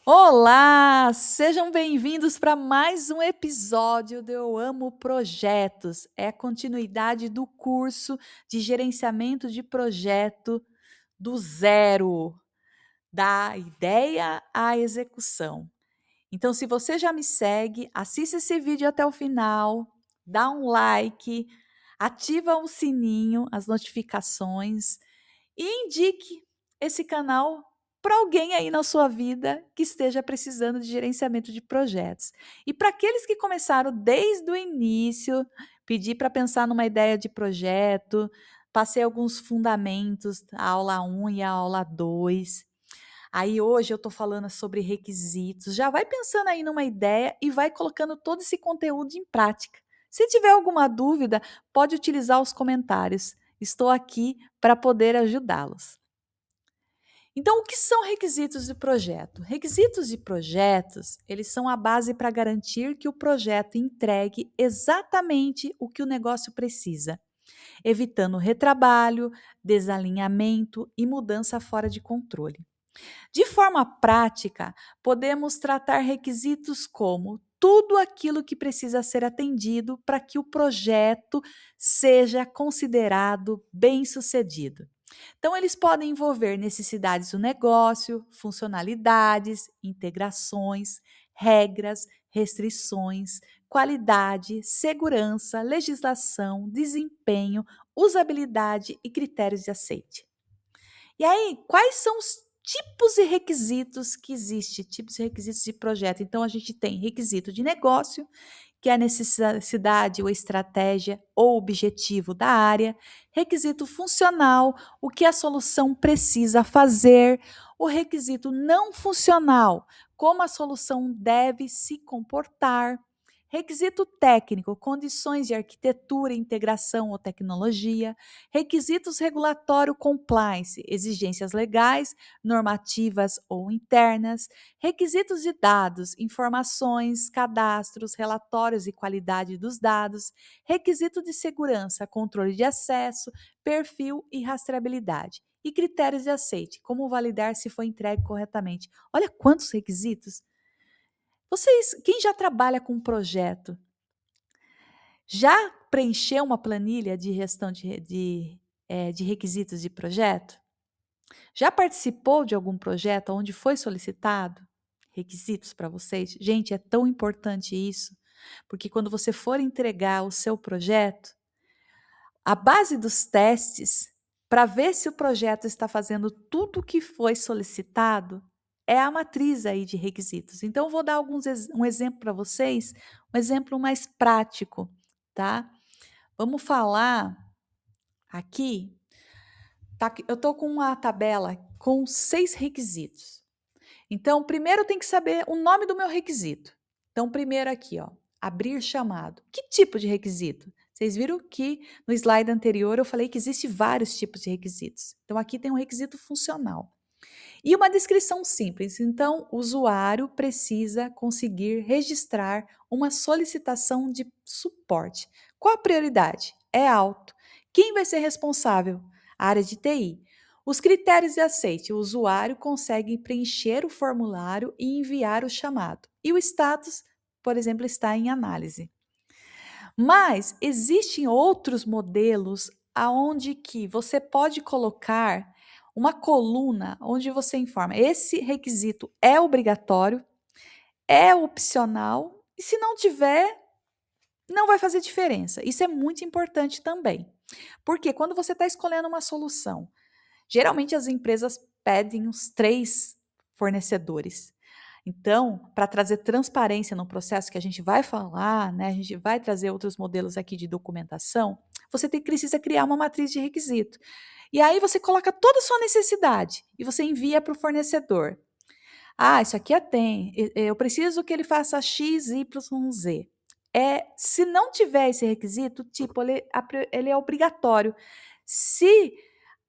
Olá, sejam bem-vindos para mais um episódio do Eu Amo Projetos. É a continuidade do curso de gerenciamento de projeto do zero, da ideia à execução. Então, se você já me segue, assista esse vídeo até o final, dá um like, ativa o sininho, as notificações e indique esse canal para alguém aí na sua vida que esteja precisando de gerenciamento de projetos. E para aqueles que começaram desde o início, pedi para pensar numa ideia de projeto, passei alguns fundamentos, a aula 1 e a aula 2. Aí hoje eu estou falando sobre requisitos. Já vai pensando aí numa ideia e vai colocando todo esse conteúdo em prática. Se tiver alguma dúvida, pode utilizar os comentários. Estou aqui para poder ajudá-los. Então, o que são requisitos de projeto? Requisitos de projetos, eles são a base para garantir que o projeto entregue exatamente o que o negócio precisa, evitando retrabalho, desalinhamento e mudança fora de controle. De forma prática, podemos tratar requisitos como tudo aquilo que precisa ser atendido para que o projeto seja considerado bem-sucedido. Então, eles podem envolver necessidades do negócio, funcionalidades, integrações, regras, restrições, qualidade, segurança, legislação, desempenho, usabilidade e critérios de aceite. E aí, quais são os tipos e requisitos que existem? Tipos e requisitos de projeto. Então, a gente tem requisito de negócio, que é a necessidade ou estratégia ou objetivo da área. Requisito funcional, o que a solução precisa fazer. O requisito não funcional, como a solução deve se comportar. Requisito técnico, condições de arquitetura, integração ou tecnologia. Requisitos regulatório compliance, exigências legais, normativas ou internas. Requisitos de dados, informações, cadastros, relatórios e qualidade dos dados. Requisito de segurança, controle de acesso, perfil e rastreabilidade. E critérios de aceite, como validar se foi entregue corretamente. Olha quantos requisitos! Vocês, quem já trabalha com um projeto, já preencheu uma planilha de gestão de requisitos de projeto? Já participou de algum projeto onde foi solicitado requisitos para vocês? Gente, é tão importante isso, porque quando você for entregar o seu projeto, a base dos testes para ver se o projeto está fazendo tudo o que foi solicitado é a matriz aí de requisitos. Então, eu vou dar um exemplo para vocês, um exemplo mais prático, tá? Vamos falar aqui. Tá, eu estou com uma tabela com 6 requisitos. Então, primeiro eu tenho que saber o nome do meu requisito. Então, primeiro aqui, ó, abrir chamado. Que tipo de requisito? Vocês viram que no slide anterior eu falei que existe vários tipos de requisitos. Então, aqui tem um requisito funcional. E uma descrição simples. Então, o usuário precisa conseguir registrar uma solicitação de suporte. Qual a prioridade? É alto. Quem vai ser responsável? A área de TI. Os critérios de aceite: o usuário consegue preencher o formulário e enviar o chamado. E o status, por exemplo, está em análise. Mas existem outros modelos aonde que você pode colocar uma coluna onde você informa: esse requisito é obrigatório, é opcional, e se não tiver, não vai fazer diferença. Isso é muito importante também. Porque quando você está escolhendo uma solução, geralmente as empresas pedem uns 3 fornecedores. Então, para trazer transparência no processo que a gente vai falar, né, a gente vai trazer outros modelos aqui de documentação, você precisa criar uma matriz de requisito. E aí você coloca toda a sua necessidade e você envia para o fornecedor. Ah, isso aqui tem. Eu preciso que ele faça X, Y, Z. Se não tiver esse requisito, tipo, ele é obrigatório. Se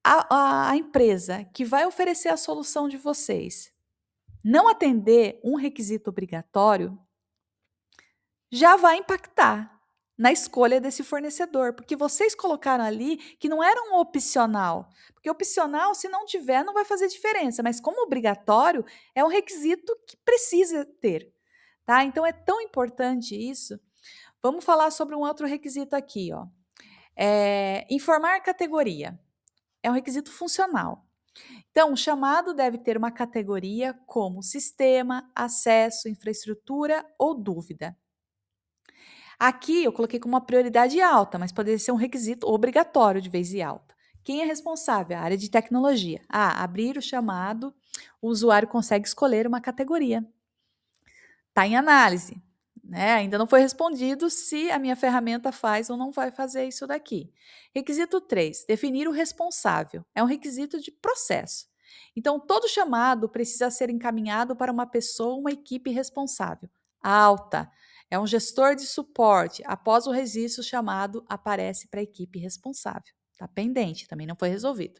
a empresa que vai oferecer a solução de vocês não atender um requisito obrigatório, já vai impactar. na escolha desse fornecedor, porque vocês colocaram ali que não era um opcional, porque opcional, se não tiver, não vai fazer diferença, mas como obrigatório, é um requisito que precisa ter, tá? Então é tão importante isso. Vamos falar sobre um outro requisito aqui, ó. Informar categoria. É um requisito funcional. Então, o chamado deve ter uma categoria como sistema, acesso, infraestrutura ou dúvida. Aqui eu coloquei como uma prioridade alta, mas poderia ser um requisito obrigatório de vez em alta. Quem é responsável? A área de tecnologia. Abrir o chamado, o usuário consegue escolher uma categoria. Está em análise, né? Ainda não foi respondido se a minha ferramenta faz ou não vai fazer isso daqui. Requisito 3, definir o responsável. É um requisito de processo. Então, todo chamado precisa ser encaminhado para uma pessoa, uma equipe responsável. Alta. É um gestor de suporte. Após o registro, o chamado aparece para a equipe responsável. Está pendente, também não foi resolvido.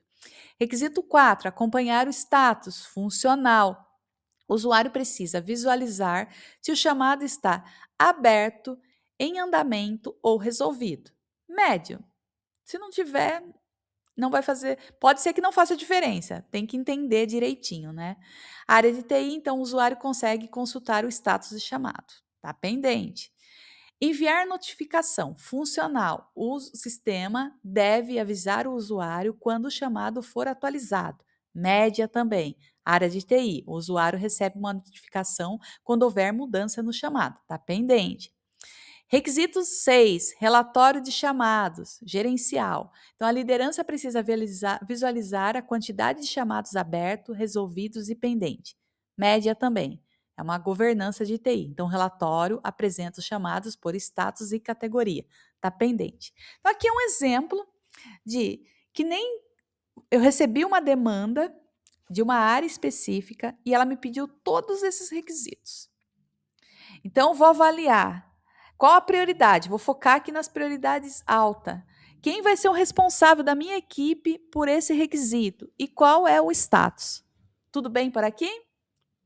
Requisito 4, acompanhar o status funcional. O usuário precisa visualizar se o chamado está aberto, em andamento ou resolvido. Médio. Se não tiver, não vai fazer. Pode ser que não faça diferença. Tem que entender direitinho, né? A área de TI, então, o usuário consegue consultar o status de chamado. Está pendente. Enviar notificação funcional. O sistema deve avisar o usuário quando o chamado for atualizado. Média também. Área de TI. O usuário recebe uma notificação quando houver mudança no chamado. Está pendente. Requisito 6, relatório de chamados, gerencial. Então, a liderança precisa visualizar a quantidade de chamados abertos, resolvidos e pendentes. Média também. É uma governança de TI. Então, o relatório apresenta os chamados por status e categoria. Está pendente. Então, aqui é um exemplo de que nem eu recebi uma demanda de uma área específica e ela me pediu todos esses requisitos. Então, vou avaliar qual a prioridade. Vou focar aqui nas prioridades altas. Quem vai ser o responsável da minha equipe por esse requisito? E qual é o status? Tudo bem por aqui?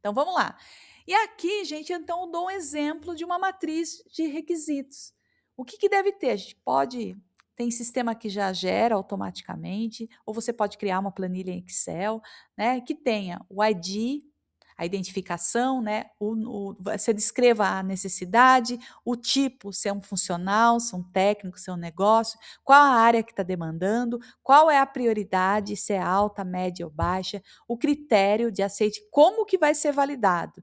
Então, vamos lá. E aqui, gente, então eu dou um exemplo de uma matriz de requisitos. O que deve ter? A gente pode. Tem sistema que já gera automaticamente, ou você pode criar uma planilha em Excel, né? Que tenha o ID, a identificação, né? Você descreva a necessidade, o tipo, se é um funcional, se é um técnico, se é um negócio, qual a área que está demandando, qual é a prioridade, se é alta, média ou baixa, o critério de aceite, como que vai ser validado.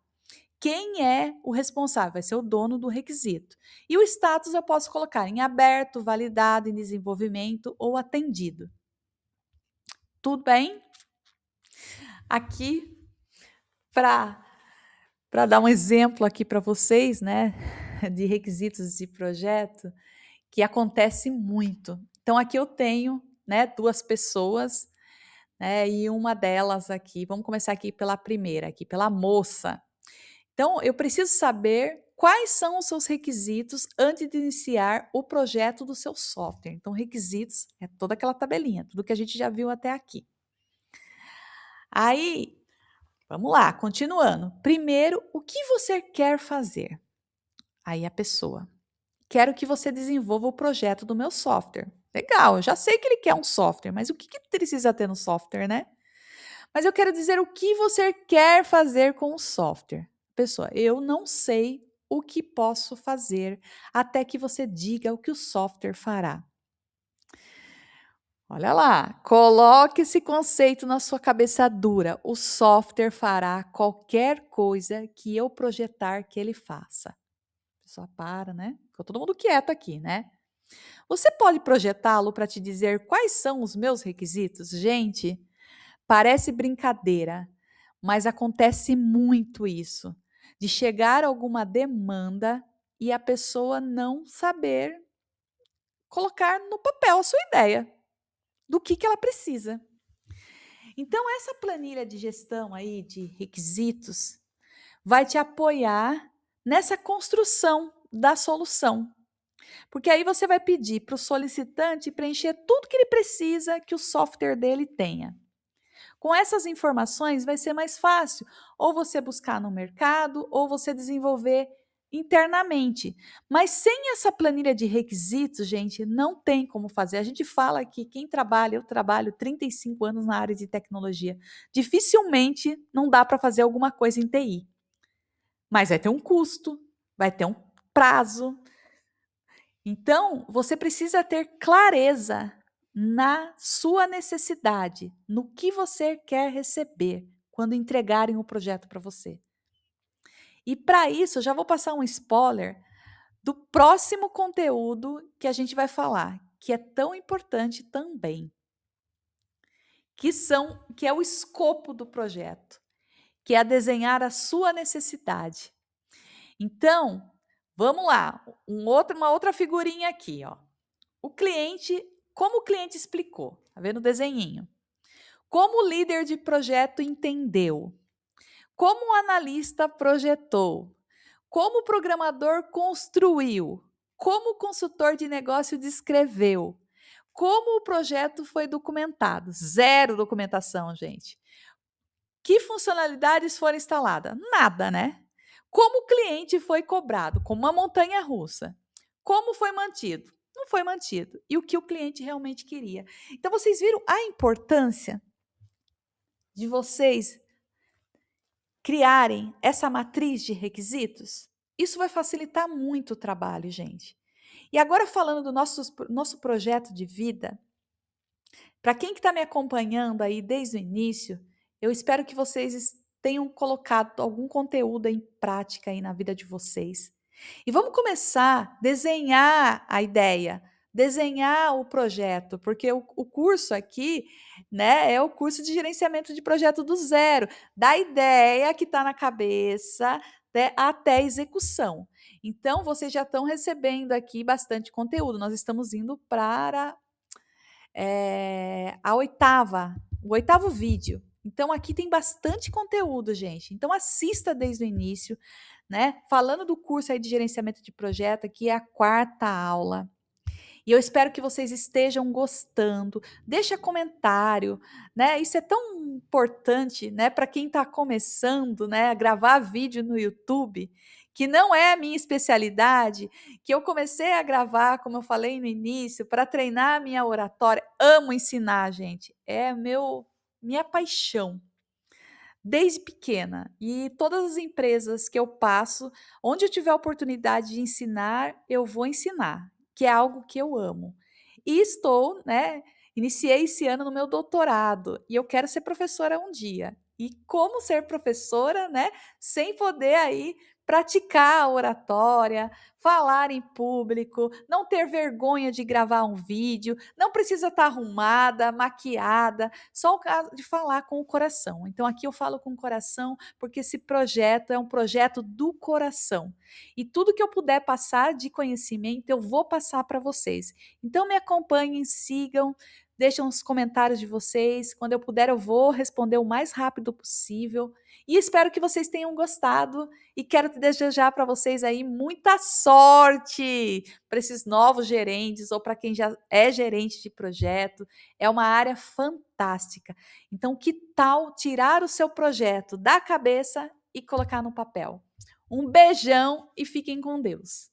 Quem é o responsável? Vai ser o dono do requisito. E o status eu posso colocar em aberto, validado, em desenvolvimento ou atendido. Tudo bem? Aqui, para dar um exemplo aqui para vocês, né, de requisitos de projeto, que acontece muito. Então, aqui eu tenho, né, 2 pessoas, né, e uma delas aqui, vamos começar aqui pela primeira, aqui pela moça. Então, eu preciso saber quais são os seus requisitos antes de iniciar o projeto do seu software. Então, requisitos é toda aquela tabelinha, tudo que a gente já viu até aqui. Aí, vamos lá, continuando. Primeiro, o que você quer fazer? Aí a pessoa, quero que você desenvolva o projeto do meu software. Legal, eu já sei que ele quer um software, mas o que precisa ter no software, né? Mas eu quero dizer o que você quer fazer com o software. Pessoa, eu não sei o que posso fazer até que você diga o que o software fará. Olha lá, coloque esse conceito na sua cabeça dura. O software fará qualquer coisa que eu projetar que ele faça. A pessoa para, né? Ficou todo mundo quieto aqui, né? Você pode projetá-lo para te dizer quais são os meus requisitos? Gente, parece brincadeira, mas acontece muito isso, de chegar alguma demanda e a pessoa não saber colocar no papel a sua ideia do que ela precisa. Então, essa planilha de gestão aí de requisitos vai te apoiar nessa construção da solução. Porque aí você vai pedir para o solicitante preencher tudo que ele precisa que o software dele tenha. Com essas informações vai ser mais fácil ou você buscar no mercado ou você desenvolver internamente. Mas sem essa planilha de requisitos, gente, não tem como fazer. A gente fala que quem trabalha, eu trabalho 35 anos na área de tecnologia. Dificilmente não dá para fazer alguma coisa em TI. Mas vai ter um custo, vai ter um prazo. Então, você precisa ter clareza na sua necessidade, no que você quer receber quando entregarem o projeto para você. E para isso, eu já vou passar um spoiler do próximo conteúdo que a gente vai falar, que é tão importante também, que é o escopo do projeto, que é desenhar a sua necessidade. Então, vamos lá, uma outra figurinha aqui, ó. O cliente, como o cliente explicou, tá vendo o desenhinho? Como o líder de projeto entendeu? Como o analista projetou? Como o programador construiu? Como o consultor de negócio descreveu? Como o projeto foi documentado? Zero documentação, gente. Que funcionalidades foram instaladas? Nada, né? Como o cliente foi cobrado? Como uma montanha russa. Como foi mantido? Não foi mantido. E o que o cliente realmente queria. Então, vocês viram a importância de vocês criarem essa matriz de requisitos? Isso vai facilitar muito o trabalho, gente. E agora falando do nosso projeto de vida, para quem que está me acompanhando aí desde o início, eu espero que vocês tenham colocado algum conteúdo em prática aí na vida de vocês. E vamos começar a desenhar a ideia, desenhar o projeto, porque o curso aqui, né, é o curso de gerenciamento de projeto do zero, da ideia que está na cabeça, né, até a execução. Então, vocês já estão recebendo aqui bastante conteúdo. Nós estamos indo para o oitavo vídeo. Então, aqui tem bastante conteúdo, gente. Então, assista desde o início, né? Falando do curso aí de gerenciamento de projeto, aqui é a quarta aula. E eu espero que vocês estejam gostando. Deixa comentário, né? Isso é tão importante, né, para quem está começando, né, a gravar vídeo no YouTube, que não é a minha especialidade, que eu comecei a gravar, como eu falei no início, para treinar a minha oratória. Amo ensinar, gente. É minha paixão. Desde pequena. E todas as empresas que eu passo, onde eu tiver a oportunidade de ensinar, eu vou ensinar, que é algo que eu amo. E estou, né, iniciei esse ano no meu doutorado e eu quero ser professora um dia. E como ser professora, né, sem poder aí praticar a oratória, falar em público, não ter vergonha de gravar um vídeo, não precisa estar arrumada, maquiada, só o caso de falar com o coração. Então, aqui eu falo com o coração, porque esse projeto é um projeto do coração. E tudo que eu puder passar de conhecimento, eu vou passar para vocês. Então, me acompanhem, sigam, deixem os comentários de vocês. Quando eu puder, eu vou responder o mais rápido possível. E espero que vocês tenham gostado. E quero desejar para vocês aí muita sorte para esses novos gerentes ou para quem já é gerente de projeto. É uma área fantástica. Então, que tal tirar o seu projeto da cabeça e colocar no papel? Um beijão e fiquem com Deus.